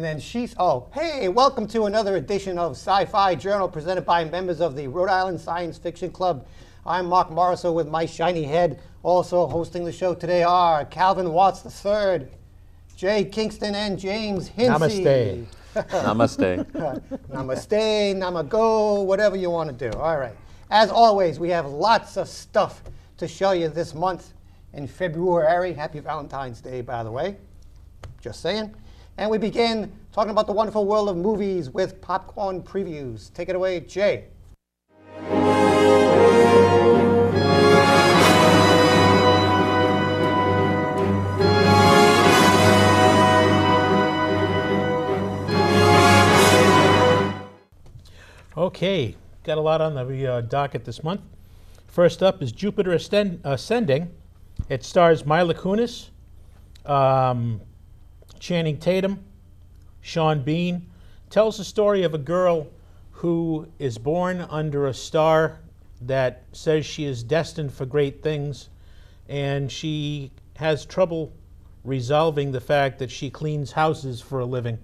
then hey, welcome to another edition of Sci-Fi Journal presented by members of the Rhode Island Science Fiction Club. I'm Marc Morisseau with my shiny head. Also hosting the show today are Calvin Watts III, Jay Kingston, and James Hinsey. Namaste. Namaste, namago, whatever you want to do. All right. As always, we have lots of stuff to show you this month in February. Happy Valentine's Day, by the way. Just saying. And we begin talking about the wonderful world of movies with popcorn previews. Take it away, Jay. Okay, got a lot on the docket this month. First up is Jupiter Ascending. It stars Mila Kunis, Channing Tatum, Sean Bean. Tells the story of a girl who is born under a star that says she is destined for great things, and she has trouble resolving the fact that she cleans houses for a living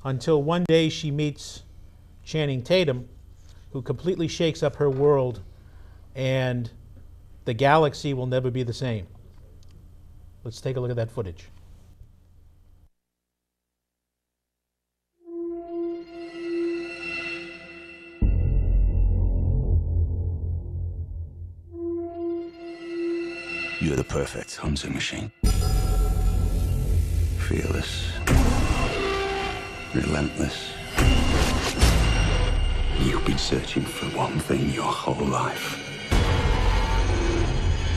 until one day she meets Channing Tatum, who completely shakes up her world, and the galaxy will never be the same. Let's take a look at that footage. You're the perfect hunting machine. Fearless. Relentless. You've been searching for one thing your whole life.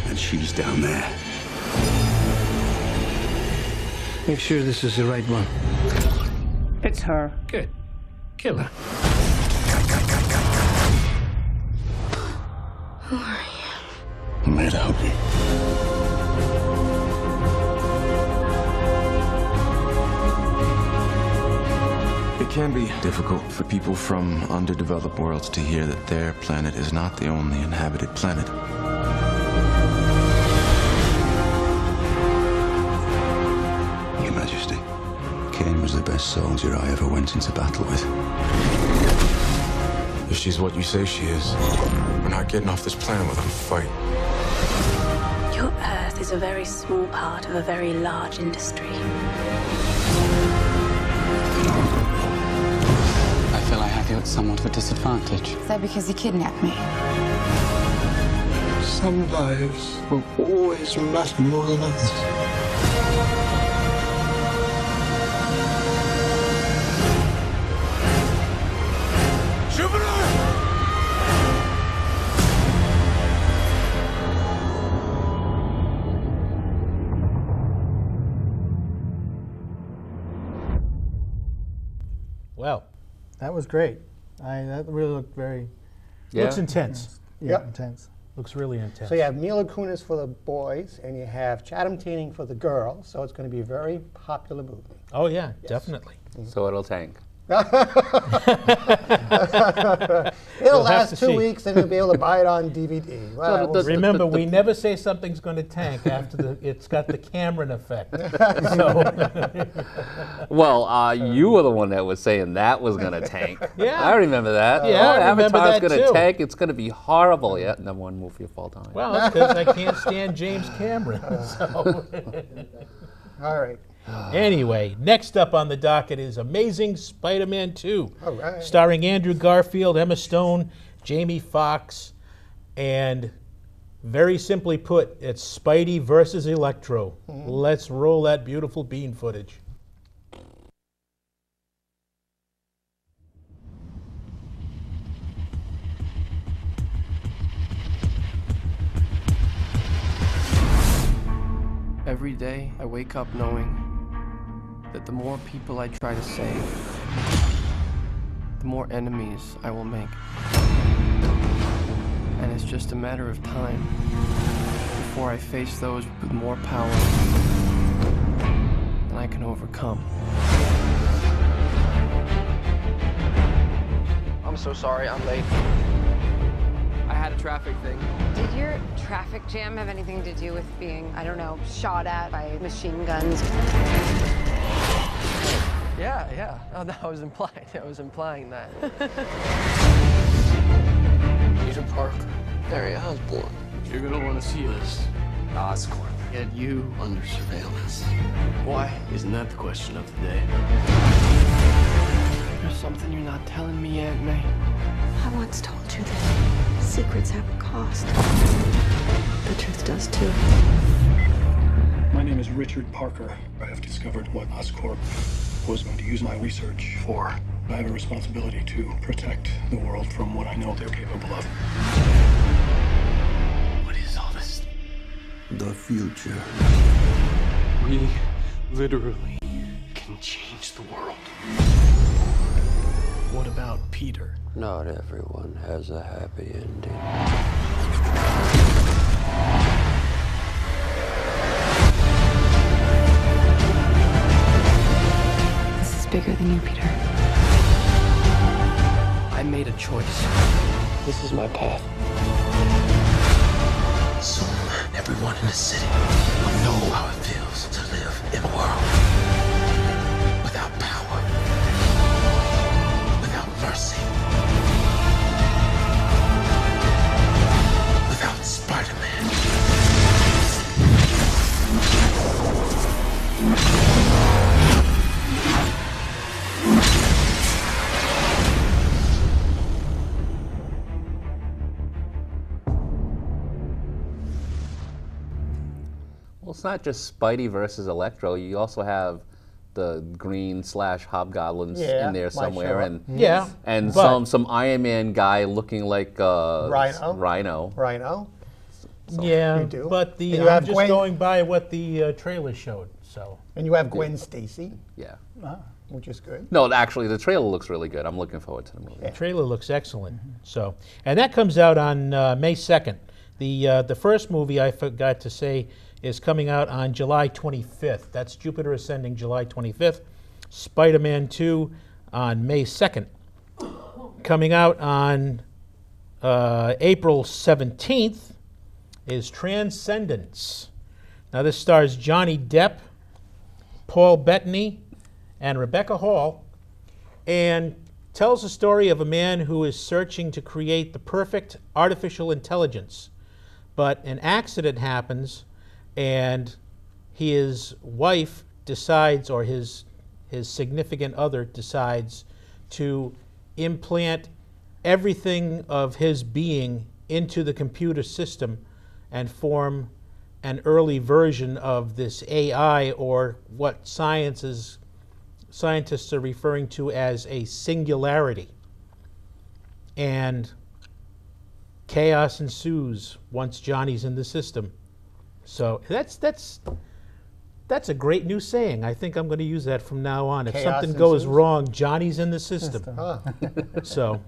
And she's down there. Make sure this is the right one. It's her. Good. Kill her. Who are you? I'm here to help you. It can be difficult for people from underdeveloped worlds to hear that their planet is not the only inhabited planet. Your Majesty, Kane was the best soldier I ever went into battle with. If she's what you say she is, we're not getting off this planet without a fight. Your Earth is a very small part of a very large industry. I feel I have you at somewhat of a disadvantage. Is that because you kidnapped me? Some lives will always matter more than others. Well, that was great. That really looked very... Looks intense. Yeah, intense. Looks really intense. So you have Mila Kunis for the boys, and you have Channing Tatum for the girls, so it's going to be a very popular movie. Oh, yeah, definitely. So it'll tank. It'll last 2 weeks, and you'll be able to buy it on DVD. Well, remember, we never say something's going to tank after it's got the Cameron effect. So. Well, you were the one that was saying that was going to tank. Yeah. I remember that. Yeah, I remember Avatar's that going to too. tank. It's going to be horrible. Yeah, number one movie of all time. Well, that's because I can't stand James Cameron. So. All right. Anyway, next up on the docket is Amazing Spider-Man 2, All right. starring Andrew Garfield, Emma Stone, Jamie Foxx, and very simply put, it's Spidey versus Electro. Mm-hmm. Let's roll that beautiful bean footage. Every day, I wake up knowing that the more people I try to save, the more enemies I will make. And it's just a matter of time before I face those with more power than I can overcome. I'm so sorry I'm late. I had a traffic thing. Did your traffic jam have anything to do with being, I don't know, shot at by machine guns? Yeah. Oh, no, I was implying that. Peter Parker, Harry Osborn. You're gonna want to see this. Oscorp. Get you under surveillance. Why? Isn't that the question of the day? There's something you're not telling me, Aunt May. I once told you that secrets have a cost. The truth does too. My name is Richard Parker. I have discovered what Oscorp was going to use my research for. I have a responsibility to protect the world from what I know they're capable of. What is all this? The future. We literally can change the world. What about Peter? Not everyone has a happy ending. This is bigger than you, Peter. I made a choice. This is my path. Soon, everyone in the city will know how it feels to live in a world without power, without mercy, without Spider-Man. Well, it's not just Spidey versus Electro. You also have the Green / Hobgoblins in there somewhere, and some Iron Man guy looking like Rhino. So Yeah, you do. but And you I'm have just Gwen- going by what the trailer showed. So And you have Gwen Stacy, yeah. which is good. No, actually, the trailer looks really good. I'm looking forward to the movie. the trailer looks excellent. So, and that comes out on May 2nd. The first movie, I forgot to say, is coming out on July 25th. That's Jupiter Ascending, July 25th. Spider-Man 2 on May 2nd. Coming out on April 17th is Transcendence. Now this stars Johnny Depp, Paul Bettany, and Rebecca Hall, and tells the story of a man who is searching to create the perfect artificial intelligence. But an accident happens, and his wife decides, or his significant other decides, to implant everything of his being into the computer system and form an early version of this AI, or what scientists are referring to as a singularity. And chaos ensues once Johnny's in the system. So that's a great new saying. I think I'm going to use that from now on. If Chaos something goes ensues? wrong, Johnny's in the system. So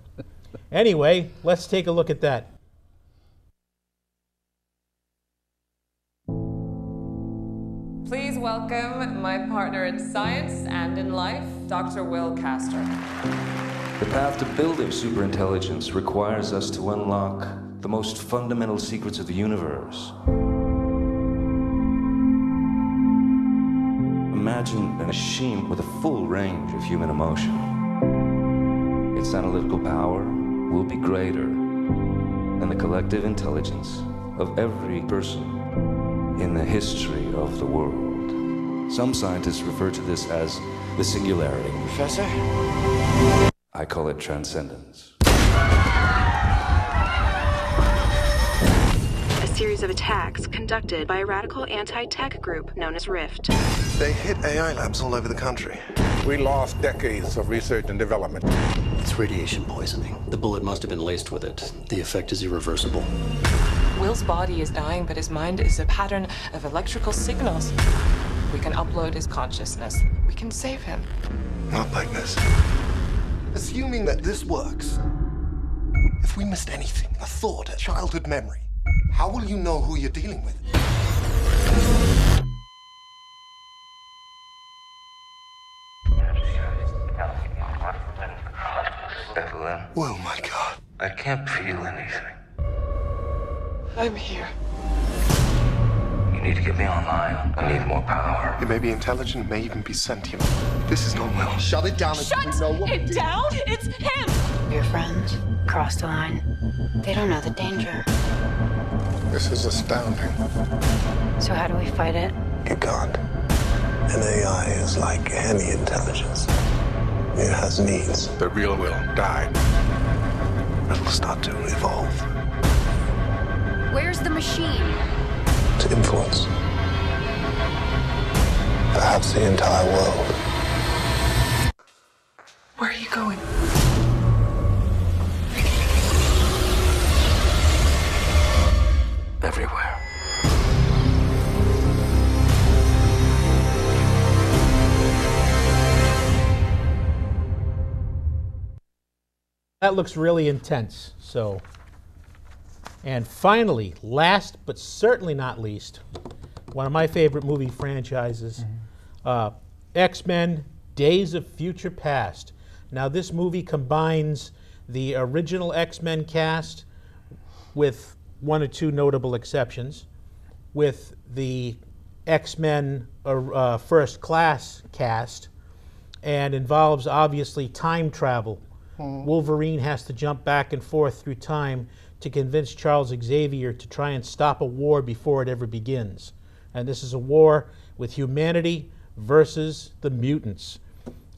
anyway, let's take a look at that. Please welcome my partner in science and in life, Dr. Will Castor. The path to building superintelligence requires us to unlock the most fundamental secrets of the universe. Imagine a machine with a full range of human emotion. Its analytical power will be greater than the collective intelligence of every person in the history of the world. Some scientists refer to this as the singularity. Professor? I call it transcendence. A series of attacks conducted by a radical anti-tech group known as Rift. They hit AI labs all over the country. We lost decades of research and development. It's radiation poisoning. The bullet must have been laced with it. The effect is irreversible. Will's body is dying, but his mind is a pattern of electrical signals. We can upload his consciousness. We can save him. Not like this. Assuming that this works, if we missed anything, a thought, a childhood memory, how will you know who you're dealing with? Evelyn. Oh my God. I can't feel anything. I'm here. You need to get me online. I need more power. It may be intelligent, it may even be sentient. This is not well. Shut it down. Shut it down! It's him! Your friends crossed the line. They don't know the danger. This is astounding. So how do we fight it? You can't. An AI is like any intelligence. It has needs. The real will die. It'll start to evolve. Where's the machine? To influence. Perhaps the entire world. Where are you going? Everywhere. That looks really intense. So, and finally, last but certainly not least, one of my favorite movie franchises, X-Men: Days of Future Past. Now, this movie combines the original X-Men cast with one or two notable exceptions, with the X-Men First Class cast, and involves obviously time travel. Wolverine has to jump back and forth through time to convince Charles Xavier to try and stop a war before it ever begins. And this is a war with humanity versus the mutants.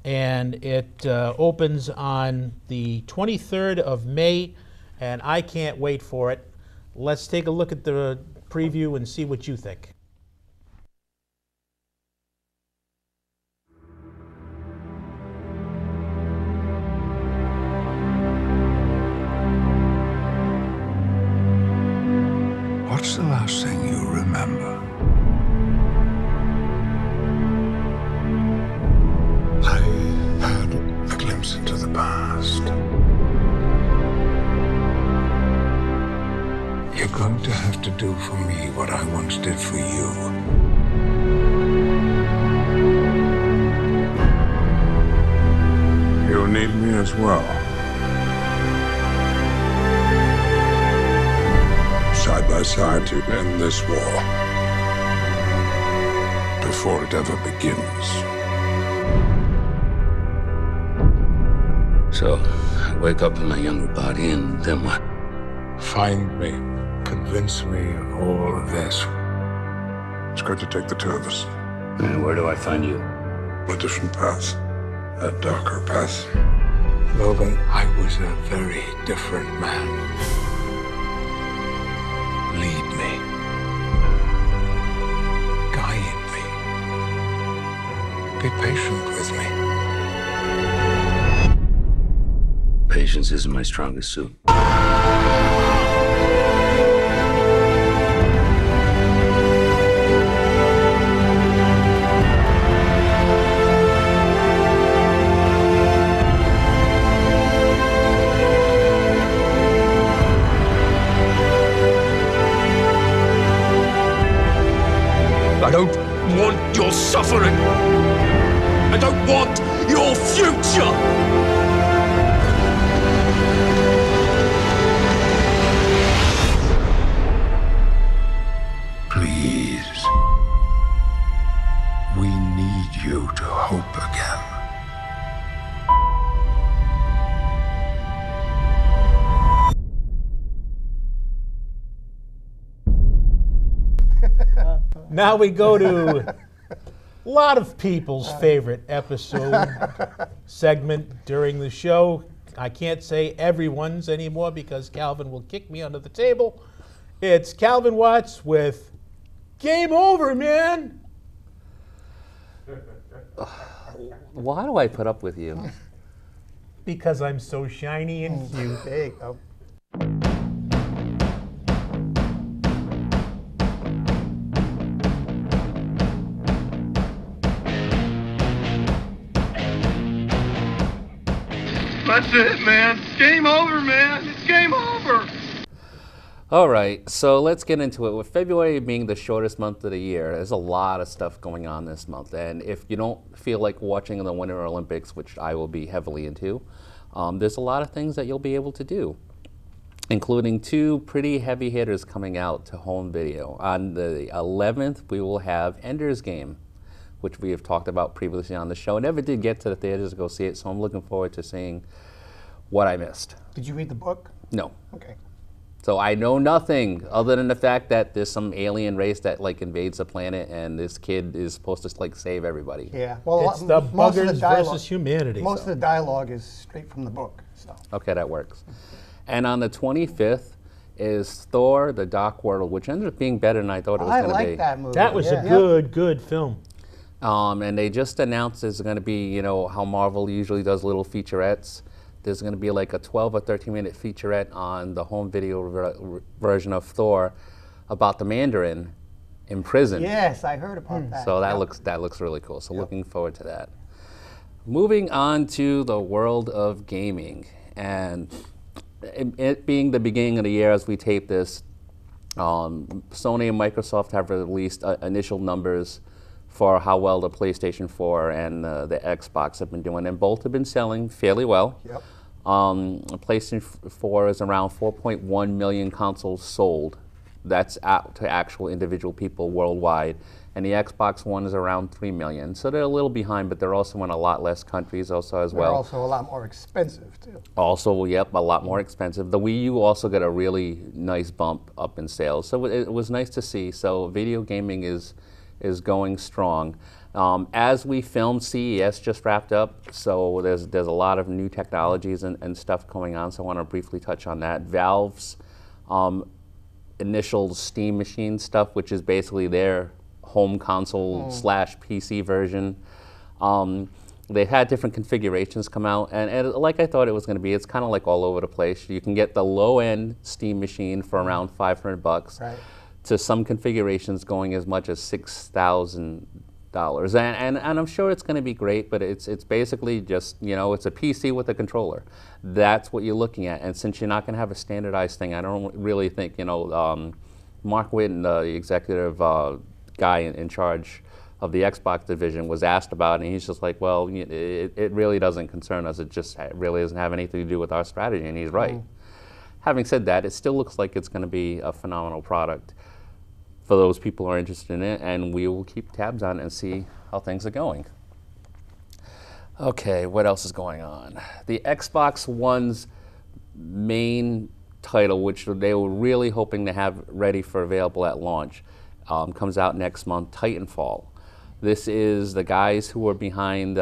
And it opens on the 23rd of May, and I can't wait for it. Let's take a look at the preview and see what you think. What's the last thing you remember? I had a glimpse into the past. You're going to have to do for me what I once did for you. You'll need me as well. Side by side to end this war before it ever begins. So, I wake up in my younger body, and then what? Find me. Convince me of all of this. It's going to take the two of us. And where do I find you? A different path. A darker path. Logan, I was a very different man. Lead me. Guide me. Be patient with me. Patience isn't my strongest suit. I don't want your suffering. I don't want your future. Please. We need you to hope again. Now we go to a lot of people's favorite episode segment during the show. I can't say everyone's anymore because Calvin will kick me under the table. It's Calvin Watts with Game Over, man. Why do I put up with you? Because I'm so shiny and cute. There you go. That's it, man. Game over, man. It's game over. All right, so let's get into it. With February being the shortest month of the year, there's a lot of stuff going on this month. And if you don't feel like watching the Winter Olympics, which I will be heavily into, there's a lot of things that you'll be able to do. including 2 pretty heavy hitters coming out to home video. On the 11th, we will have Ender's Game, which we have talked about previously on the show. I never did get to the theaters to go see it, so I'm looking forward to seeing what I missed. Did you read the book? No. Okay. So I know nothing other than the fact that there's some alien race that like invades the planet, and this kid is supposed to like save everybody. Yeah. Well, it's the most of buggers versus humanity. Most of the dialogue is straight from the book. So. Okay, that works. And on the 25th is Thor: The Dark World, which ended up being better than I thought it was going to be. I like that movie. That was a good film. And they just announced there's going to be, you know, how Marvel usually does little featurettes. There's going to be like a 12 or 13-minute featurette on the home video version of Thor about the Mandarin in prison. Yes, I heard about that. So that looks really cool. So looking forward to that. Moving on to the world of gaming, and it being the beginning of the year as we tape this, Sony and Microsoft have released initial numbers for how well the PlayStation 4 and the Xbox have been doing, and both have been selling fairly well. Yep. PlayStation 4 is around 4.1 million consoles sold. That's out to actual individual people worldwide. And the Xbox One is around 3 million. So they're a little behind, but they're also in a lot less countries also as well. They're also a lot more expensive, too. Also, yep, a lot more expensive. The Wii U also got a really nice bump up in sales. So it was nice to see. So video gaming is going strong. As we filmed, CES just wrapped up, so there's a lot of new technologies and stuff going on, so I want to briefly touch on that. Valve's initial Steam Machine stuff, which is basically their home console slash PC version. They've had different configurations come out, and like I thought it was going to be, it's kind of like all over the place. You can get the low-end Steam Machine for around $500. Right. To some configurations going as much as $6,000. And I'm sure it's going to be great, but it's basically just, you know, it's a PC with a controller. That's what you're looking at. And since you're not going to have a standardized thing, I don't really think, you know, Mark Whitten, the executive guy in charge of the Xbox division, was asked about it, and he's just like, well, it really doesn't concern us. It just really doesn't have anything to do with our strategy, and he's right. Having said that, it still looks like it's going to be a phenomenal product for those people who are interested in it, and we will keep tabs on it and see how things are going. Okay, what else is going on? The Xbox One's main title, which they were really hoping to have ready for available at launch, comes out next month, Titanfall. This is the guys who were behind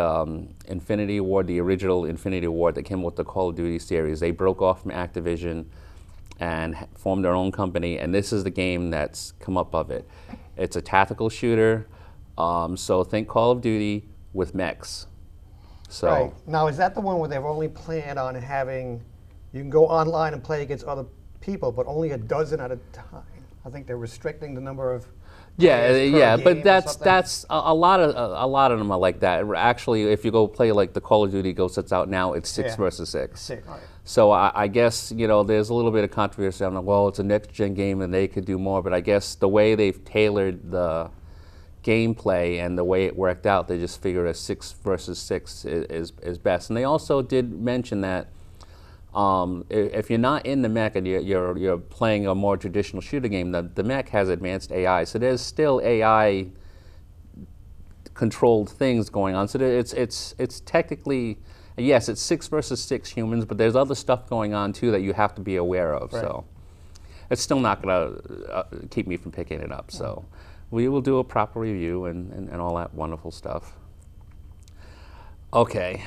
Infinity Ward, the original Infinity Ward that came with the Call of Duty series. They broke off from Activision and formed their own company, and this is the game that's come up of it. It's a tactical shooter, so think Call of Duty with mechs. So right. Now, is that the one where they've only planned on having, you can go online and play against other people, but only a dozen at a time? I think they're restricting the number of yeah, but that's a lot of them are like that. Actually, if you go play like the Call of Duty Ghost that's out now, it's 6 versus 6. Right. So I guess, you know, there's a little bit of controversy. I'm like, well, it's a next-gen game and they could do more, but I guess the way they've tailored the gameplay and the way it worked out, they just figured a 6 versus 6 is best. And they also did mention that if you're not in the mech and you're playing a more traditional shooter game, the mech has advanced AI, so there's still AI controlled things going on. So it's technically, yes, it's 6 versus 6 humans, but there's other stuff going on too that you have to be aware of. Right. So it's still not going to keep me from picking it up. So we will do a proper review and all that wonderful stuff. Okay,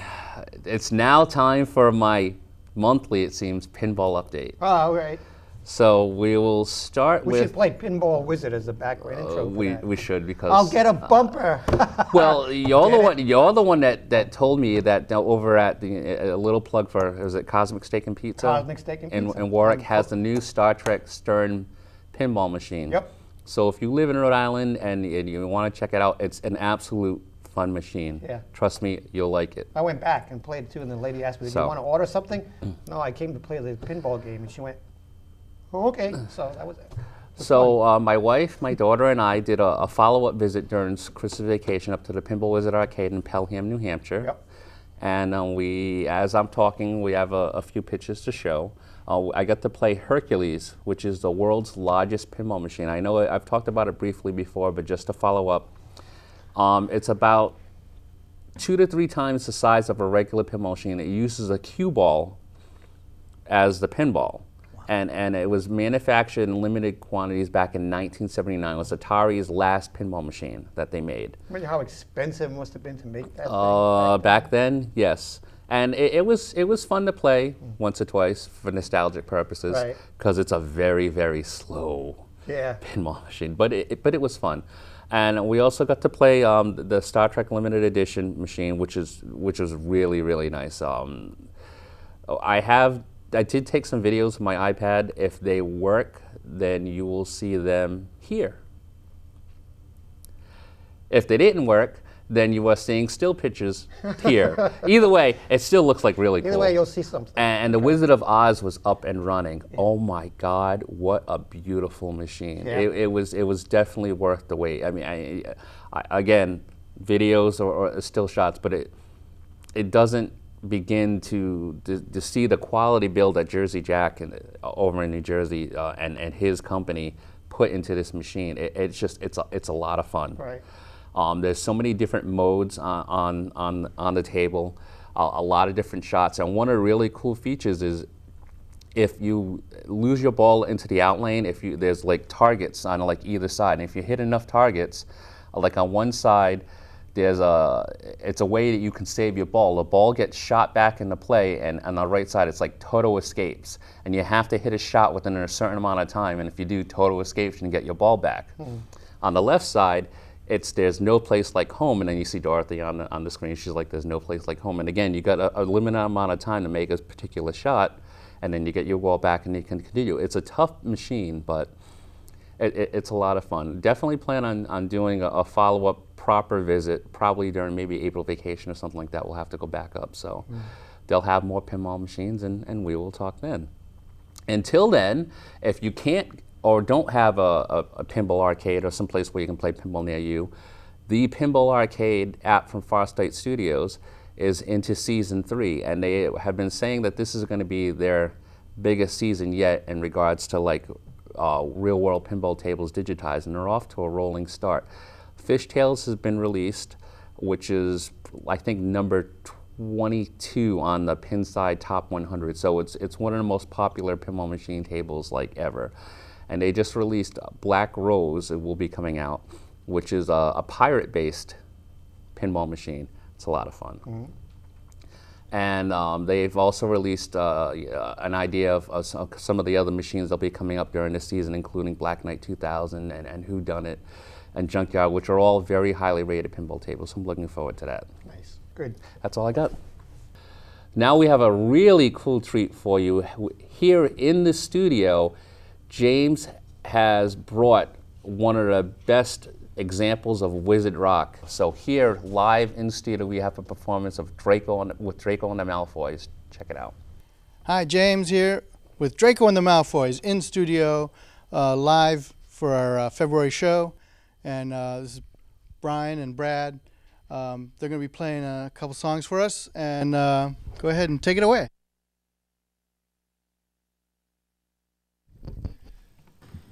it's now time for my monthly, it seems, pinball update. Oh, right. So we will start with... We should play Pinball Wizard as the background intro for that. We should, because... I'll get a bumper. Well, you're the one that told me that over at a little plug for, is it Cosmic Steak and Pizza? Cosmic Steak and Pizza. And Warwick has the new Star Trek Stern pinball machine. Yep. So if you live in Rhode Island and you want to check it out, it's an absolute fun machine. Yeah. Trust me, you'll like it. I went back and played too, and the lady asked me, "Do you want to order something?" No, I came to play the pinball game, and she went, "Oh, okay." So that was it. So my wife, my daughter, and I did a follow-up visit during Christmas vacation up to the Pinball Wizard Arcade in Pelham, New Hampshire. Yep. And as I'm talking, we have a few pictures to show. I got to play Hercules, which is the world's largest pinball machine. I know I've talked about it briefly before, but just to follow up, it's about 2 to 3 times the size of a regular pinball machine. It uses a cue ball as the pinball. Wow. And it was manufactured in limited quantities back in 1979. It was Atari's last pinball machine that they made. Remember how expensive it must have been to make that thing? Back then, yes. And it was fun to play once or twice for nostalgic purposes, because it's a very, very slow pinball machine. But it was fun. And we also got to play the Star Trek Limited Edition machine, which was really, really nice. I did take some videos on my iPad. If they work, then you will see them here. If they didn't work, then you are seeing still pictures here. Either way, it still looks like really cool. Either way, you'll see something. And the Wizard of Oz was up and running. Yeah. Oh my God, what a beautiful machine. Yeah. It was definitely worth the wait. I mean, I again, videos or still shots, but it doesn't begin to see the quality build that Jersey Jack over in New Jersey and his company put into this machine. It's a lot of fun. Right. There's so many different modes on the table, a lot of different shots. And one of the really cool features is if you lose your ball into the out lane, there's like targets on like either side. And if you hit enough targets, like on one side, it's a way that you can save your ball. The ball gets shot back into play, and on the right side, it's like total escapes. And you have to hit a shot within a certain amount of time. And if you do total escapes, you can get your ball back. On the left side, there's no place like home, and then you see Dorothy on the screen. She's like, there's no place like home. And again, you got a limited amount of time to make a particular shot, and then you get your ball back and you can continue. It's a tough machine, but it's a lot of fun. Definitely plan on doing a follow-up proper visit, probably during maybe April vacation or something like that. We'll have to go back up. So they'll have more pinball machines, and we will talk then. Until then, if you can't or don't have a pinball arcade or someplace where you can play pinball near you, the Pinball Arcade app from Farstate Studios is into season 3, and they have been saying that this is going to be their biggest season yet in regards to like real-world pinball tables digitized, and they're off to a rolling start. Fishtails has been released, which is I think number 22 on the Pinside Top 100. So it's one of the most popular pinball machine tables like ever. And they just released Black Rose. It will be coming out, which is a pirate-based pinball machine. It's a lot of fun. And they've also released an idea of some of the other machines that'll be coming up during this season, including Black Knight 2000 and Who Done It and Junkyard, which are all very highly rated pinball tables. So I'm looking forward to that. Nice. Good. That's all I got. Now we have a really cool treat for you. Here in the studio, James has brought one of the best examples of wizard rock. So here, live in studio, we have a performance of Draco and the Malfoys. Check it out. Hi, James here with Draco and the Malfoys in studio, live for our February show. And this is Brian and Brad. They're going to be playing a couple songs for us. And go ahead and take it away.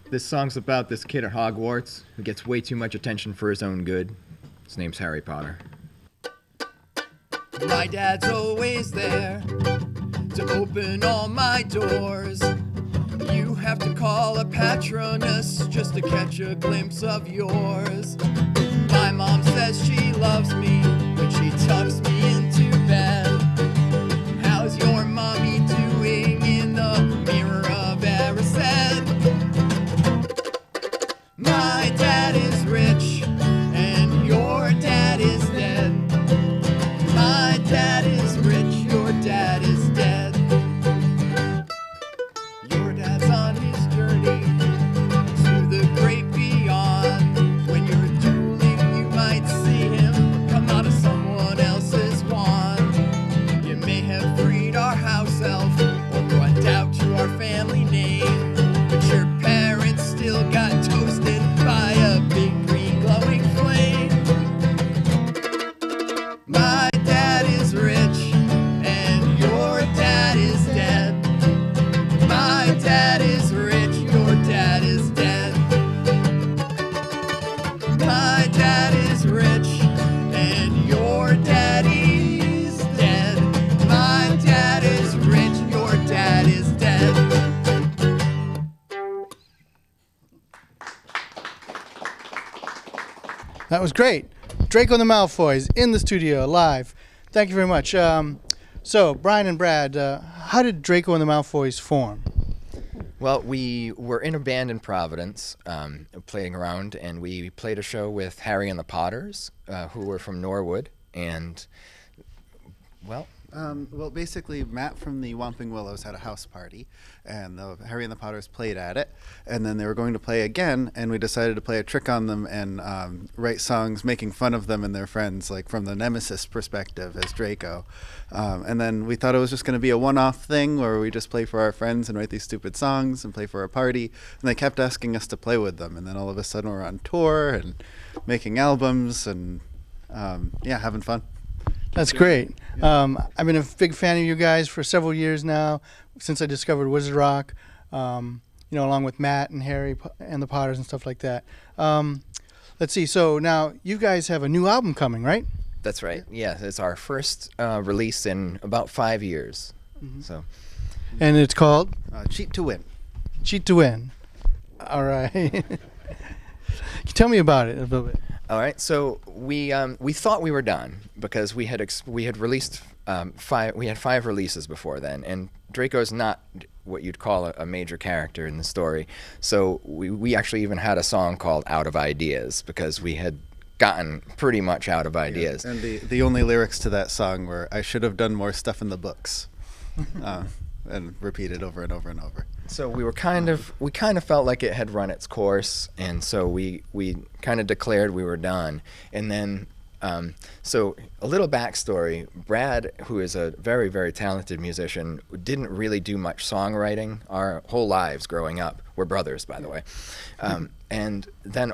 This song's about this kid at Hogwarts who gets way too much attention for his own good. His name's Harry Potter. My dad's always there to open all my doors. You have to call a patroness just to catch a glimpse of yours. My mom says she loves me when she tucks me into bed. How's your mommy doing in the mirror of Erised? My dad is rich, and your dad is dead. My dad is rich, your dad is dead. Your dad's on his journey to the great beyond. When you're dueling, you might see him come out of someone else's dad is rich, your dad is dead. My dad is rich, and your daddy's dead. My dad is rich, your dad is dead. That was great. Draco and the Malfoys in the studio, live. Thank you very much. So, Brian and Brad, how did Draco and the Malfoys form? Well, we were in a band in Providence, playing around, and we played a show with Harry and the Potters, who were from Norwood, and, well... Well, basically, Matt from the Whomping Willows had a house party, and Harry and the Potters played at it, and then they were going to play again, and we decided to play a trick on them and write songs making fun of them and their friends, like from the Nemesis perspective as Draco. And then we thought it was just going to be a one-off thing where we just play for our friends and write these stupid songs and play for our party, and they kept asking us to play with them, and then all of a sudden we're on tour and making albums and, yeah, having fun. That's great. I've been a big fan of you guys for several years now, since I discovered Wizard Rock, along with Matt and Harry and the Potters and stuff like that. Let's see. So now you guys have a new album coming, right? That's right. Yeah, it's our first release in about 5 years. Mm-hmm. So, and it's called? Cheat to Win. Cheat to Win. All right. Tell me about it a little bit. All right, so we thought we were done because we had released 5 releases before then, and Draco's not what you'd call a major character in the story. So we actually even had a song called "Out of Ideas" because we had gotten pretty much out of ideas. Yeah, and the only lyrics to that song were "I should have done more stuff in the books," and repeated over and over and over. So we kind of felt like it had run its course, and so we kind of declared we were done. And then, so a little backstory: Brad, who is a very, very talented musician, didn't really do much songwriting our whole lives growing up. We're brothers, by the way. And then,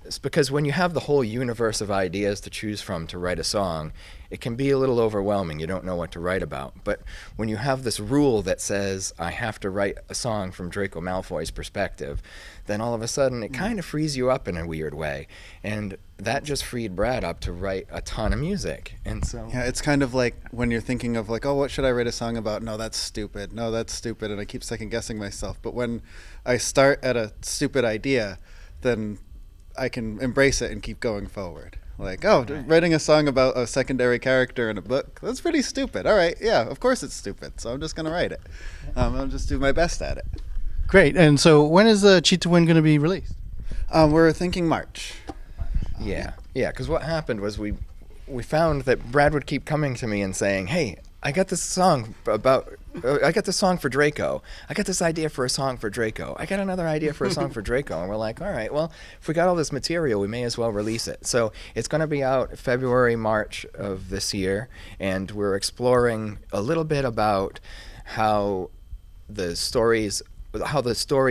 it's because when you have the whole universe of ideas to choose from to write a song, it can be a little overwhelming. You don't know what to write about. But when you have this rule that says, I have to write a song from Draco Malfoy's perspective, then all of a sudden it kind of frees you up in a weird way. And that just freed Brad up to write a ton of music. And so yeah, it's kind of like when you're thinking of like, oh, what should I write a song about? No, that's stupid. No, that's stupid. And I keep second guessing myself. But when I start at a stupid idea, then I can embrace it and keep going forward. Like, oh, writing a song about a secondary character in a book, that's pretty stupid. All right, yeah, of course it's stupid, so I'm just going to write it. I'll just do my best at it. Great. And so when is Cheat to Win going to be released? We're thinking March. Yeah, because what happened was we found that Brad would keep coming to me and saying, hey, I got this song for Draco. I got this idea for a song for Draco. I got another idea for a song for Draco. And we're like, all right, well, if we got all this material, we may as well release it. So it's going to be out February, March of this year. And we're exploring a little bit about how the story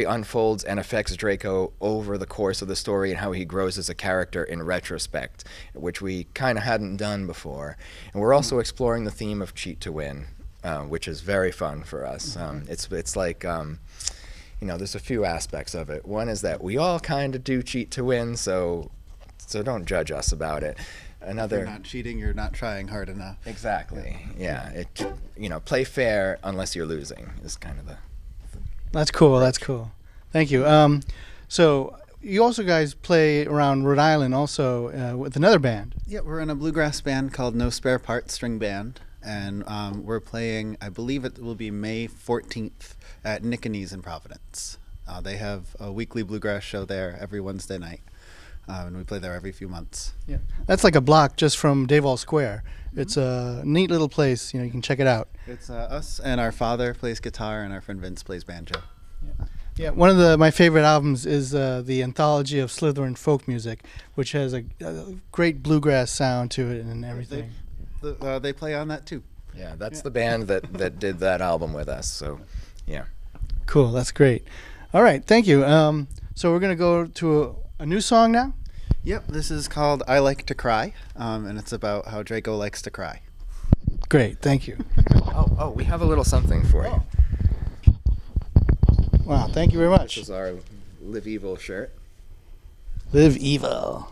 unfolds and affects Draco over the course of the story and how he grows as a character in retrospect, which we kind of hadn't done before. And we're also exploring the theme of Cheat to Win, which is very fun for us. It's like, there's a few aspects of it. One is that we all kind of do cheat to win, so don't judge us about it. If you're not cheating, you're not trying hard enough. Exactly, yeah. Play fair unless you're losing is kind of the... That's cool. That's cool. Thank you. So you also guys play around Rhode Island also with another band. Yeah, we're in a bluegrass band called No Spare Parts String Band, and we're playing, I believe it will be May 14th at Nickonese in Providence. They have a weekly bluegrass show there every Wednesday night, and we play there every few months. Yeah, that's like a block just from Davol Square. It's a neat little place. You can check it out. It's us and our father plays guitar and our friend Vince plays banjo. Yeah, one of my favorite albums is the Anthology of Slytherin Folk Music, which has a great bluegrass sound to it and everything. They play on that too. Yeah, that's the band that did that album with us. So, yeah. Cool, that's great. All right, thank you. So we're going to go to a new song now? Yep, this is called I Like to Cry, and it's about how Draco likes to cry. Great, thank you. Oh, we have a little something for you. Wow, thank you very much. This is our Live Evil shirt. Live Evil.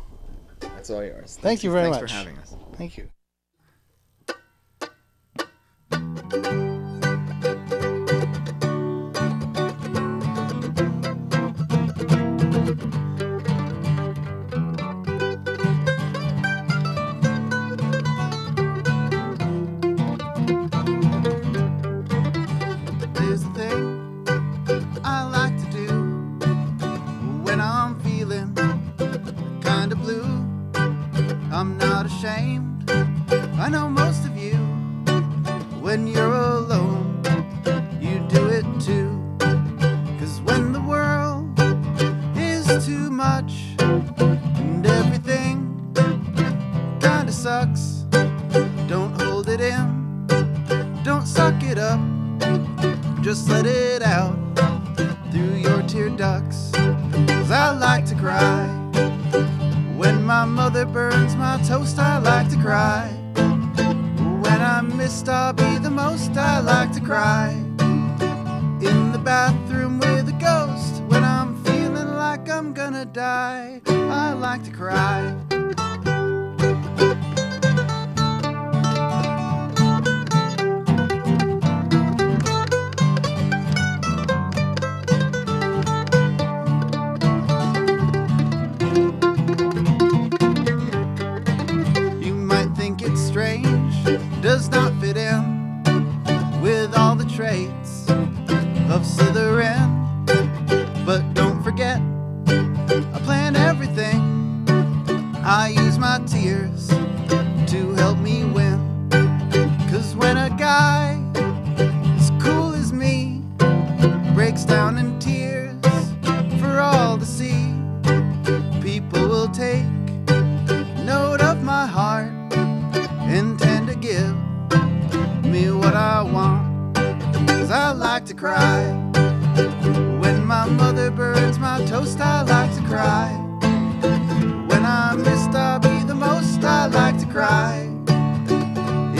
That's all yours. Thank you very much. Thanks for having us. Thank you. There's a thing I like to do when I'm feeling kinda blue. I'm not ashamed, I know most of you. When you're alone, you do it too. 'Cause when the world is too much and everything kinda sucks, don't hold it in, don't suck it up, just let it out through your tear ducts. 'Cause I like to cry when my mother burns my toast. I like to cry when I'm missed. I'll be the most. I like to cry in the bathroom with a ghost when I'm feeling like I'm gonna die. I like to cry. You might think it's strange, does not fit in with all the traits of Slytherin. But don't forget, I plan everything. I use my tears to help me win. 'Cause when a guy as cool as me breaks down in tears for all to see, people will take note of my heart and tend to give me what I want. 'Cause I like to cry when my mother burns my toast. I like to cry when I'm missed. I'll be the most. I like to cry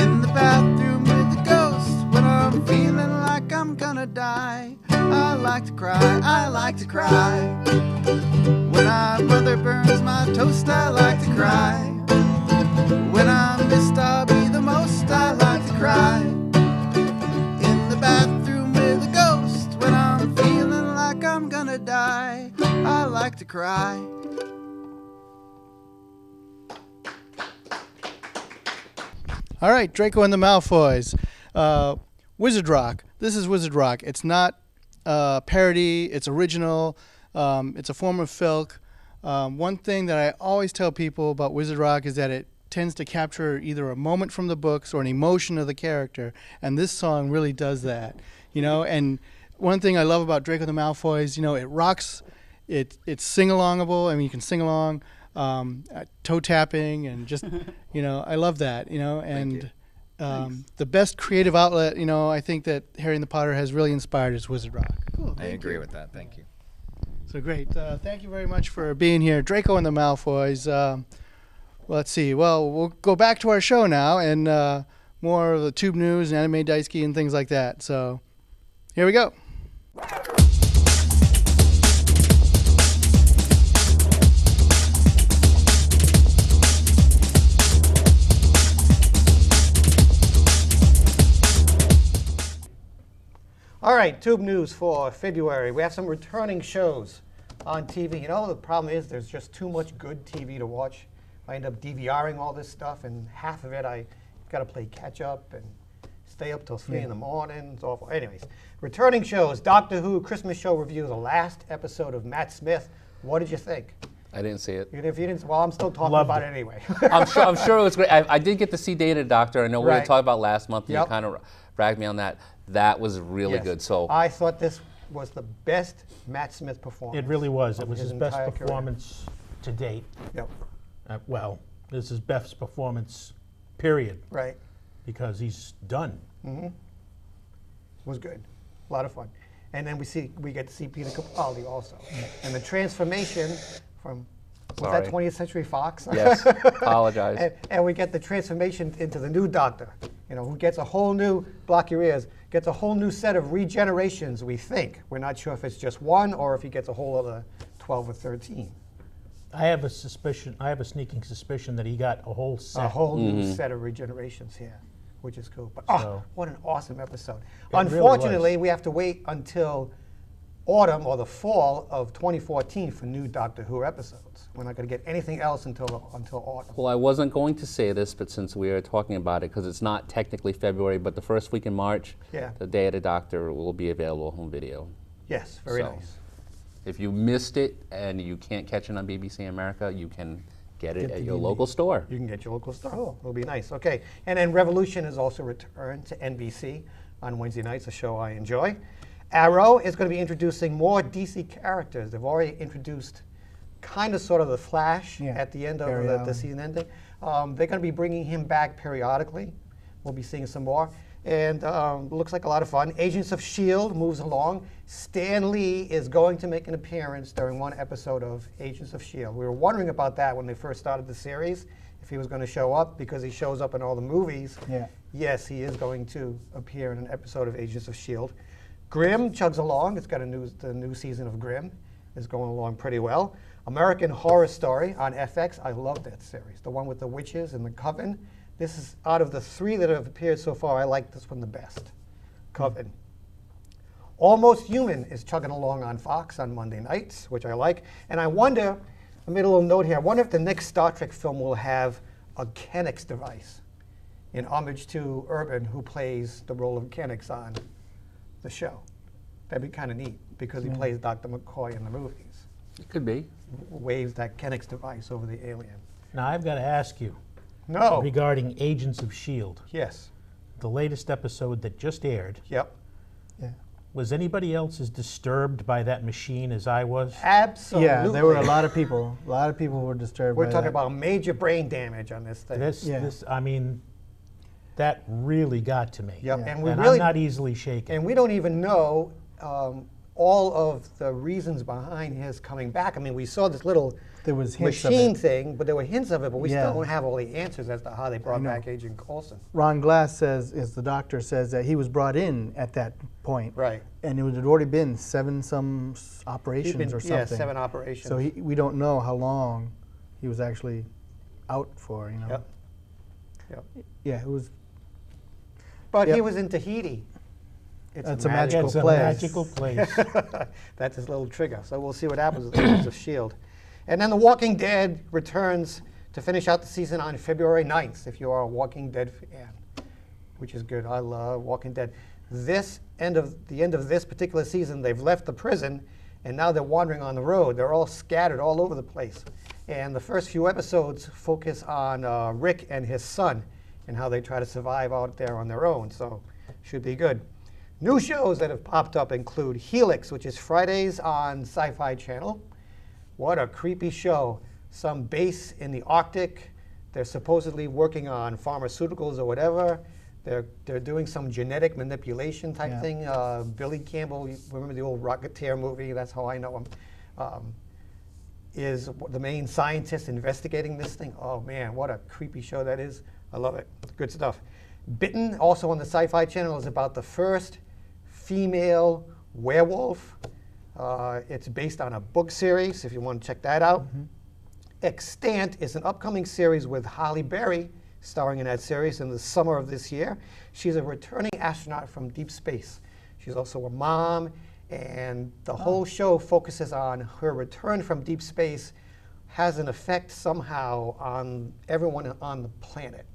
in the bathroom with the ghost when I'm feeling like I'm gonna die. I like to cry, I like to cry when my mother burns my toast. I like to cry when I'm missed. I'll be the most. I like to cry in the bathroom with a ghost when I'm feeling like I'm gonna die. I like to cry. All right, Draco and the Malfoys. Wizard Rock. This is Wizard Rock. It's not parody. It's original. It's a form of filk. One thing that I always tell people about Wizard Rock is that it tends to capture either a moment from the books or an emotion of the character, and this song really does that. And one thing I love about Draco and the Malfoys, it rocks. It's sing-alongable. I mean, you can sing along. Toe tapping and just, I love that, and the best creative outlet, I think that Harry and the Potter has really inspired is Wizard Rock. Cool. I agree with that. Thank you. So great. Thank you very much for being here. Draco and the Malfoys. Let's see. Well, we'll go back to our show now and more of the Toob news and Anime Daisuki and things like that. So here we go. All right, Toob news for February. We have some returning shows on TV. The problem is there's just too much good TV to watch. I end up DVRing all this stuff, and half of it I got to play catch up and stay up till 3 in the morning. It's awful. Anyways, returning shows. Doctor Who Christmas Show review, the last episode of Matt Smith. What did you think? I didn't see it. Even if you didn't, well, I'm still talking about it anyway. I'm sure it was great. I did get to see Data Doctor. I know we were talking about last month, and you kind of ragged me on that. That was really good. So I thought this was the best Matt Smith performance. It really was. It was his best performance to date. Yep. This is his best performance, period. Right. Because he's done. Mm-hmm. It was good. A lot of fun. And then we get to see Peter Capaldi also. And the transformation from, was that 20th Century Fox? Yes, apologize. And we get the transformation into the new Doctor. who gets a whole new, block your ears, gets a whole new set of regenerations, we think. We're not sure if it's just one or if he gets a whole other 12 or 13. I have a sneaking suspicion that he got a whole set. A whole new set of regenerations here, which is cool. But what an awesome episode. Unfortunately, we have to wait until autumn or the fall of 2014 for new Doctor Who episodes. We're not going to get anything else until autumn. Well, I wasn't going to say this, but since we are talking about it, because it's not technically February, but the first week in March, the Day of the Doctor will be available on video. Yes, very nice. If you missed it and you can't catch it on BBC America, you can get it at your local store. You can get your local store. Oh, it'll be nice. Okay. And then Revolution is also returned to NBC on Wednesday nights, a show I enjoy. Arrow is going to be introducing more DC characters. They've already introduced kind of sort of the Flash at the end of the season ending. They're going to be bringing him back periodically. We'll be seeing some more. And looks like a lot of fun. Agents of S.H.I.E.L.D. moves along. Stan Lee is going to make an appearance during one episode of Agents of S.H.I.E.L.D. We were wondering about that when they first started the series, if he was going to show up, because he shows up in all the movies. Yeah. Yes, he is going to appear in an episode of Agents of S.H.I.E.L.D. Grimm chugs along. It's got the new season of Grimm is going along pretty well. American Horror Story on FX. I love that series. The one with the witches and the coven. This is, out of the 3 that have appeared so far, I like this one the best. Coven. Almost Human is chugging along on Fox on Monday nights, which I like. And I wonder, I made a little note here, I wonder if the next Star Trek film will have a Kennex device in homage to Urban, who plays the role of Kennex on the show. That'd be kind of neat, because he plays Dr. McCoy in the movies. It could be. Waves that Kennex device over the alien. Now, I've got to ask you. No. Regarding Agents of S.H.I.E.L.D. Yes. The latest episode that just aired. Yep. Yeah. Was anybody else as disturbed by that machine as I was? Absolutely. Yeah, there were a lot of people. A lot of people were disturbed by We're talking that. about major brain damage on this thing. I mean, that really got to me. Yep. Yeah. And I'm not easily shaken. And we don't even know all of the reasons behind his coming back. I mean, we saw this little machine thing, but there were hints of it, but we still don't have all the answers as to how they brought back Agent Coulson. Ron Glass says, as the doctor says, that he was brought in at that point. Right. And it had already been 7 some operations or something. Yeah, 7 operations. So we don't know how long he was actually out for, Yep. Yep. Yeah, it was. But he was in Tahiti. It's a magical place. Magical place. That's his little trigger. So we'll see what happens with Agents of S.H.I.E.L.D. And then The Walking Dead returns to finish out the season on February 9th, if you are a Walking Dead fan, which is good. I love Walking Dead. The end of this particular season, they've left the prison, and now they're wandering on the road. They're all scattered all over the place. And the first few episodes focus on Rick and his son and how they try to survive out there on their own. So should be good. New shows that have popped up include Helix, which is Fridays on Sci-Fi Channel. What a creepy show. Some base in the Arctic. They're supposedly working on pharmaceuticals or whatever. They're doing some genetic manipulation type thing. Billy Campbell, you remember the old Rocketeer movie? That's how I know him. Is the main scientist investigating this thing. Oh man, what a creepy show that is. I love it. Good stuff. Bitten, also on the Sci-Fi Channel, is about the first female werewolf. It's based on a book series, if you want to check that out. Extant is an upcoming series with Halle Berry starring in that series in the summer of this year. She's a returning astronaut from deep space. She's also a mom, and the whole show focuses on her return from deep space has an effect somehow on everyone on the planet.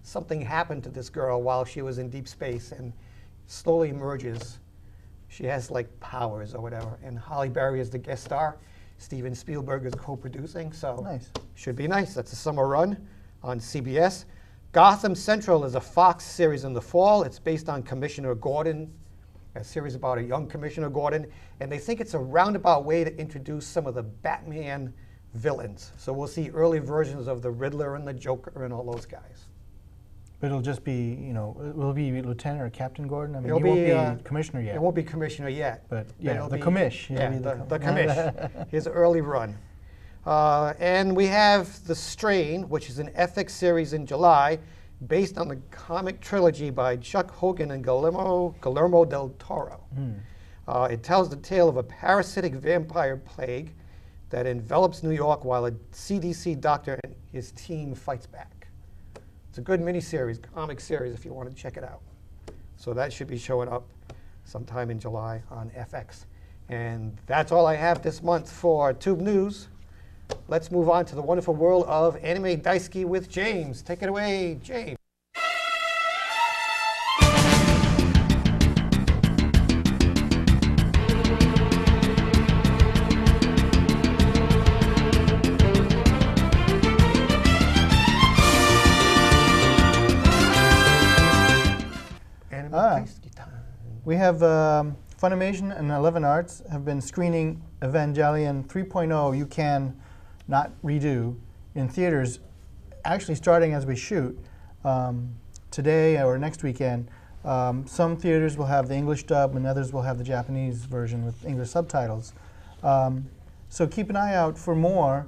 Something happened to this girl while she was in deep space and slowly emerges. She has like powers or whatever. And Halle Berry is the guest star. Steven Spielberg is co-producing, so should be nice. That's a summer run on CBS. Gotham Central is a Fox series in the fall. It's based on Commissioner Gordon, a series about a young Commissioner Gordon. And they think it's a roundabout way to introduce some of the Batman villains. So we'll see early versions of the Riddler and the Joker and all those guys. But it'll just be, will it be Lieutenant or Captain Gordon? I mean, It'll he won't be Commissioner yet. It won't be Commissioner yet. But it'll the be- commish. Yeah, the commish. His early run. And we have The Strain, which is an FX series in July, based on the comic trilogy by Chuck Hogan and Guillermo del Toro. It tells the tale of a parasitic vampire plague that envelops New York while a CDC doctor and his team fights back. It's a good miniseries, comic series, if you want to check it out. So that should be showing up sometime in July on FX. And that's all I have this month for Toob News. Let's move on to the wonderful world of Anime Daisuki with James. Take it away, James. We have Funimation and 11 Arts have been screening Evangelion 3.0 You Can Not Redo in theaters, actually starting as we shoot today or next weekend. Some theaters will have the English dub and others will have the Japanese version with English subtitles. So keep an eye out for more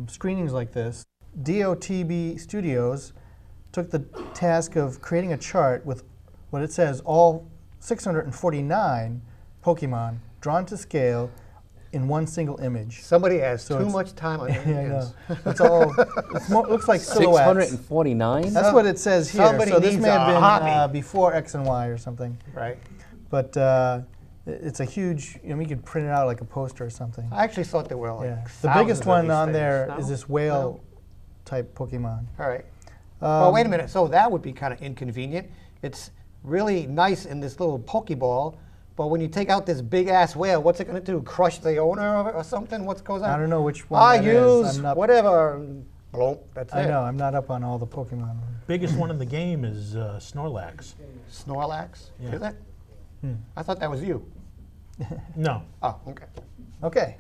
screenings like this. DOTB Studios took the task of creating a chart with what it says all 649 Pokemon drawn to scale in one single image. Somebody has too much time on their hands. It's all, looks like silhouettes. 649? That's what it says here. Somebody so this needs may have a been hobby. before X and Y or something. Right. But it's a huge, you could print it out like a poster or something. I actually thought there were like The biggest one on there is this whale type Pokemon. All right. Well, wait a minute. So that would be kind of inconvenient. It's really nice in this little Pokeball, but when you take out this big ass whale, what's it going to do? Crush the owner of it or something? What goes on? I don't know which one I that use is. whatever. Blop, that's it. I know. I'm not up on all the Pokemon. Biggest one in the game is Snorlax. Snorlax? Yeah. Is it? I thought that was you. No. Oh, okay. Okay.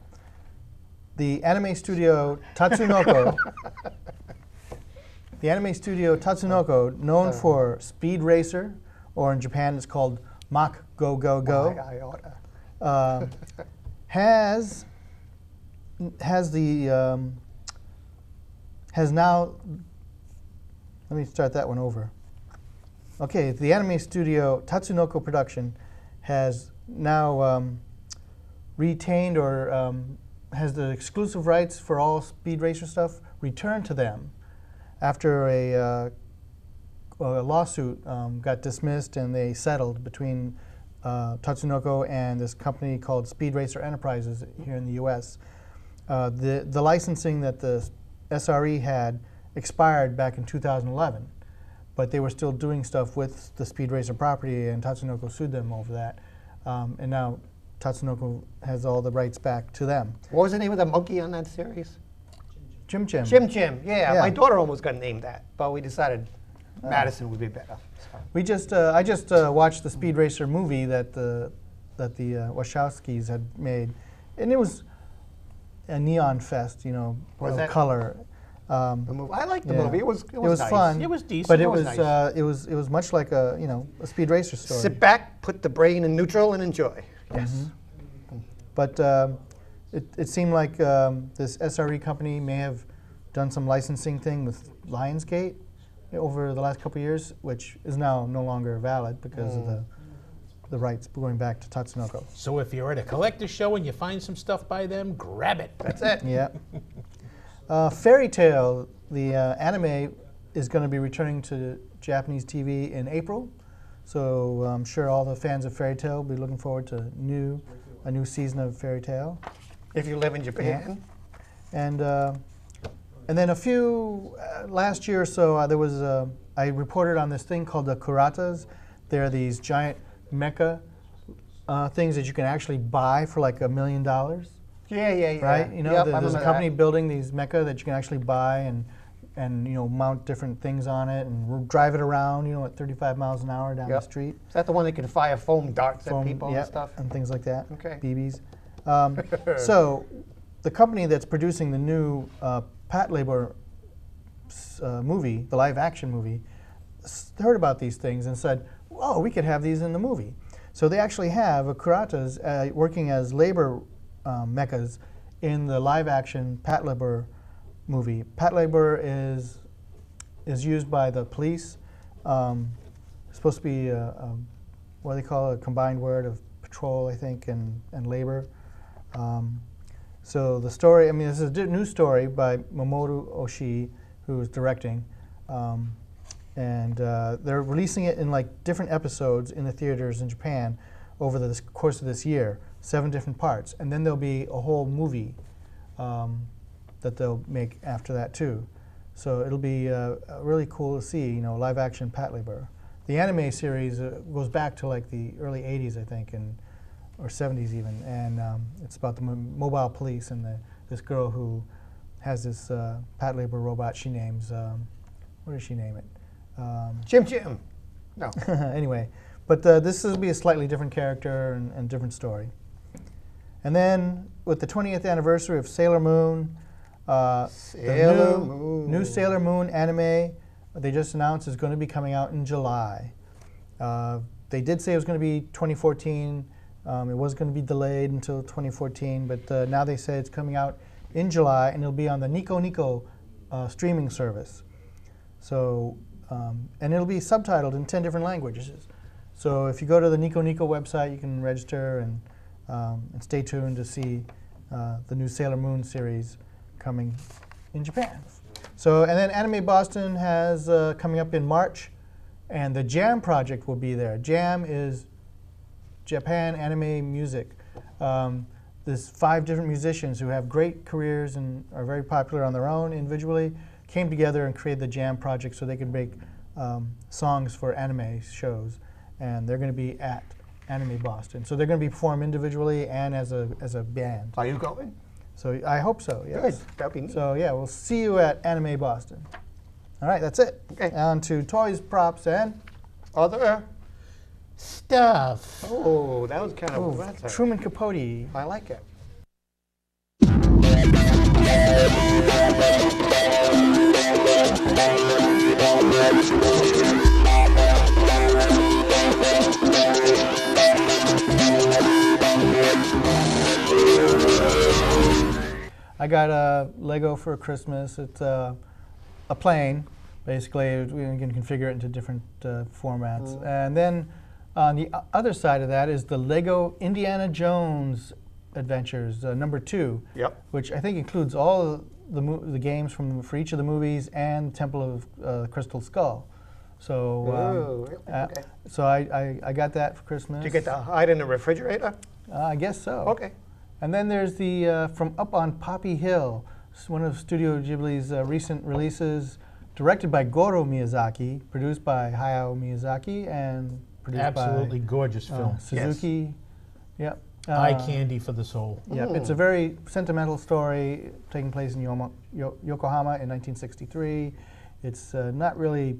The anime studio Tatsunoko. The anime studio Tatsunoko, known for Speed Racer, or in Japan it's called Mach Go Go Go, has now. Let me start that one over. Okay, the anime studio Tatsunoko Production has now retained or has the exclusive rights for all Speed Racer stuff returned to them after a lawsuit got dismissed and they settled between Tatsunoko and this company called Speed Racer Enterprises here in the U.S. The licensing that the SRE had expired back in 2011, but they were still doing stuff with the Speed Racer property, and Tatsunoko sued them over that. And now Tatsunoko has all the rights back to them. What was the name of the monkey on that series? Chim Chim. Chim Chim, yeah. My daughter almost got named that, but we decided Madison would be better. So. I just watched the Speed Racer movie that the Wachowskis had made, and it was a neon fest, of color. I liked the movie. It was nice. Fun. It was decent. But it was much like a Speed Racer story. Sit back, put the brain in neutral, and enjoy. Yes. But it seemed like this SRE company may have done some licensing thing with Lionsgate over the last couple of years, which is now no longer valid because of the rights going back to Tatsunoko. So if you're at a collector show and you find some stuff by them, grab it. That's it. Yeah. Fairy Tail, the anime, is going to be returning to Japanese TV in April. So I'm sure all the fans of Fairy Tail will be looking forward to a new season of Fairy Tail. If you live in Japan. Yeah. And then last year or so, there was I reported on this thing called the Kuratas. They're these giant mecha things that you can actually buy for like $1 million. Yeah. Right? Yep, there's a company building these mecha that you can actually buy and mount different things on it and drive it around, at 35 miles an hour down the street. Is that the one that can fire foam darts at people and stuff? And things like that. Okay. BBs. So the company that's producing the new Pat Labor movie, the live action movie, heard about these things and said, "Oh, we could have these in the movie." So they actually have Kuratas working as labor mechas in the live action Pat Labor movie. Pat Labor is is used by the police. It's supposed to be what they call a combined word of patrol, I think, and labor. So the story, I mean, this is a new story by Mamoru Oshii, who is directing. And they're releasing it in like different episodes in the theaters in Japan over the course of this year, 7 different parts. And then there'll be a whole movie that they'll make after that too. So it'll be really cool to see, live action Patlabor. The anime series goes back to like the early 80s, I think, or 70s even. And it's about the mobile police and this girl who has this Patlabor robot she names, what does she name it? Jim. No. Anyway, but this will be a slightly different character and different story. And then with the 20th anniversary of Sailor Moon, new Sailor Moon anime they just announced is going to be coming out in July. They did say it was going to be 2014. It was going to be delayed until 2014, but now they say it's coming out in July, and it'll be on the Nico Nico streaming service. So, and it'll be subtitled in 10 different languages. So if you go to the Nico Nico website, you can register and stay tuned to see the new Sailor Moon series coming in Japan. So, and then Anime Boston has coming up in March, and the Jam Project will be there. Jam is Japan anime music. There's 5 different musicians who have great careers and are very popular on their own individually, came together and created the Jam Project so they could make songs for anime shows. And they're going to be at Anime Boston. So they're going to be performed individually and as a band. Are you going? So I hope so, yes. Good, that'd be neat. So yeah, we'll see you at Anime Boston. All right, that's it. Okay. On to toys, props, and other stuff. Oh, that was kind of Truman Capote. I like it. I got a Lego for Christmas. It's a plane, basically. We can configure it into different formats. And then on the other side of that is the Lego Indiana Jones Adventures, number 2, which I think includes all the games for each of the movies and Temple of the Crystal Skull. So, so I got that for Christmas. Did you get to hide in the refrigerator? I guess so. Okay. And then there's the From Up on Poppy Hill, one of Studio Ghibli's recent releases, directed by Goro Miyazaki, produced by Hayao Miyazaki, and produced absolutely by gorgeous film. Suzuki. Yes. Yep. Eye candy for the soul. Yep. It's a very sentimental story taking place in Yokohama in 1963. It's not really,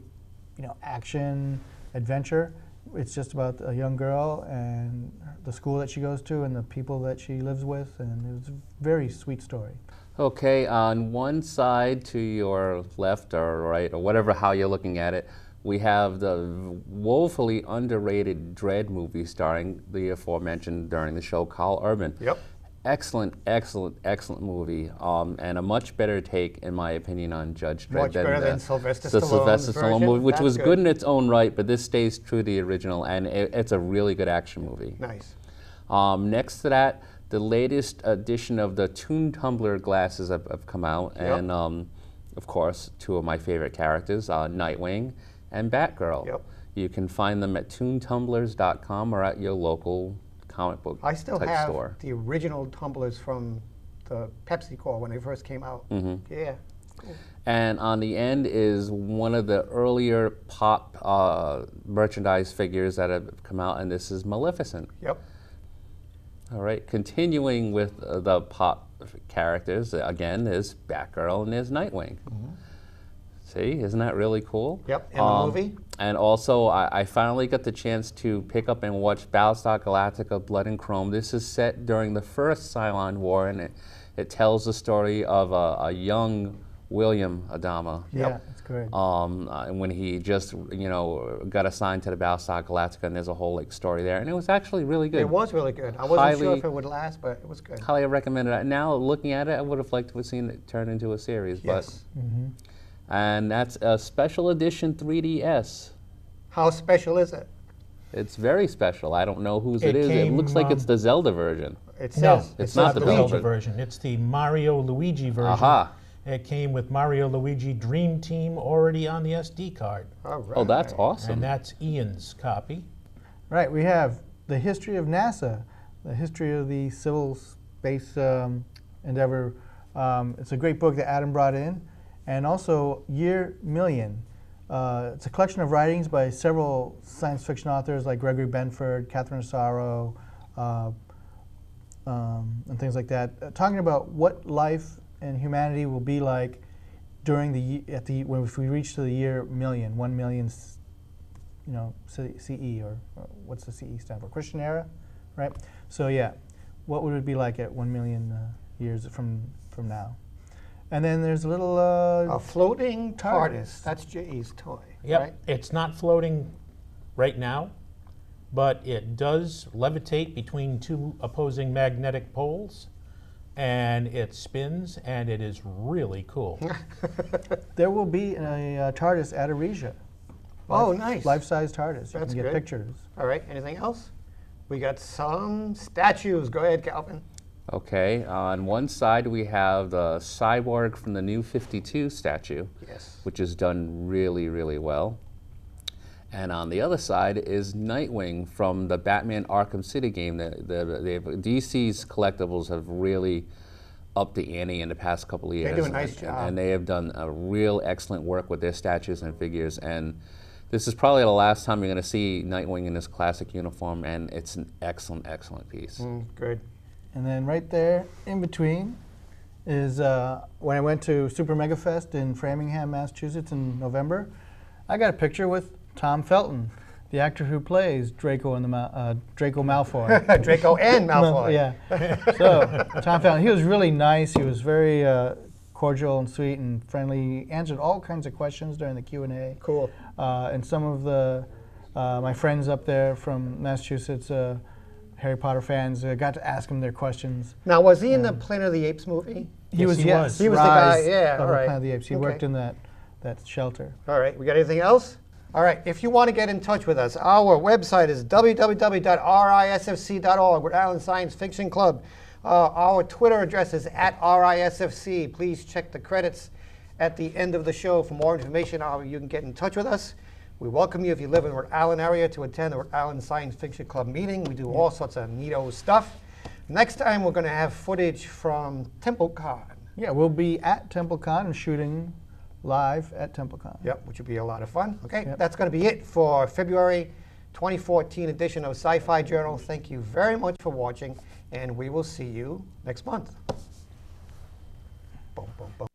action adventure. It's just about a young girl and the school that she goes to and the people that she lives with, and it's a very sweet story. Okay, on one side to your left or right, or whatever how you're looking at it, we have the woefully underrated Dread movie starring the aforementioned during the show, Carl Urban. Yep. Excellent, excellent, excellent movie, and a much better take, in my opinion, on Judge Dredd than the Sylvester Stallone Stallone movie, which was good in its own right, but this stays true to the original, and it's a really good action movie. Nice. Next to that, the latest edition of the Toon Tumbler glasses have come out, and of course, 2 of my favorite characters, Nightwing and Batgirl. Yep. You can find them at toontumblers.com or at your local comic book I still type have store. the original tumblers from the Pepsi Corps when they first came out. Yeah. Cool. And on the end is one of the earlier pop merchandise figures that have come out, and this is Maleficent. Yep. All right, continuing with the pop characters, again, there's Batgirl and there's Nightwing. See, isn't that really cool? Yep, in the movie. And also, I finally got the chance to pick up and watch Battlestar Galactica Blood and Chrome. This is set during the first Cylon War, and it tells the story of a young William Adama. Yeah, that's great. When he just, got assigned to the Battlestar Galactica, and there's a whole story there. And it was actually really good. It was really good. I wasn't sure if it would last, but it was good. Highly recommended it. Now, looking at it, I would have liked to have seen it turn into a series. Yes. And that's a special edition 3DS. How special is it? It's very special. I don't know whose it is. It looks like it's the Zelda version. It says No, it's not the Zelda version. It's the Mario Luigi version. Aha. It came with Mario Luigi Dream Team already on the SD card. All right. Oh, that's awesome. And that's Ian's copy. Right, we have the history of NASA, the history of the civil space endeavor. It's a great book that Adam brought in. And also Year Million. It's a collection of writings by several science fiction authors like Gregory Benford, Catherine Asaro, and things like that, talking about what life and humanity will be like during if we reach to the year million, 1 million, CE, or what's the CE stand for? Christian era, right? So yeah, what would it be like at 1 million years from now? And then there's a little a floating TARDIS. That's J.E.'s toy. Yep. Right? It's not floating right now, but it does levitate between two opposing magnetic poles, and it spins, and it is really cool. There will be a TARDIS at Aresia. Oh, nice. Life-size TARDIS. You That's can get good. pictures. All right. Anything else? We got some statues. Go ahead, Calvin. Okay, on one side we have the Cyborg from the New 52 statue, yes, which is done really, really well. And on the other side is Nightwing from the Batman Arkham City game. DC's collectibles have really upped the ante in the past couple of years. They do a nice job. And they have done a real excellent work with their statues and figures. And this is probably the last time you're going to see Nightwing in his classic uniform, and it's an excellent, excellent piece. Good. And then right there in between is when I went to Super Mega Fest in Framingham, Massachusetts in November, I got a picture with Tom Felton, the actor who plays Draco and the Draco Malfoy. Draco and Malfoy. Yeah. So Tom Felton, he was really nice. He was very cordial and sweet and friendly. He answered all kinds of questions during the Q&A. Cool. And some of the my friends up there from Massachusetts, Harry Potter fans, got to ask him their questions. Now, was he in the Planet of the Apes movie? He was. He was the guy. Yeah. All right. Planet of the Apes. He worked in that shelter. All right. We got anything else? All right. If you want to get in touch with us, our website is www.risfc.org. We're Allen Science Fiction Club. Our Twitter address is @RISFC. Please check the credits at the end of the show for more information on how you can get in touch with us. We welcome you if you live in the Rhode Island area to attend the Rhode Island Science Fiction Club meeting. We do all sorts of neato stuff. Next time we're going to have footage from TempleCon. Yeah, we'll be at TempleCon and shooting live at TempleCon. Yep, which will be a lot of fun. Okay, That's going to be it for February 2014 edition of Sci-Fi Journal. Thank you very much for watching, and we will see you next month. Boom, boom, boom.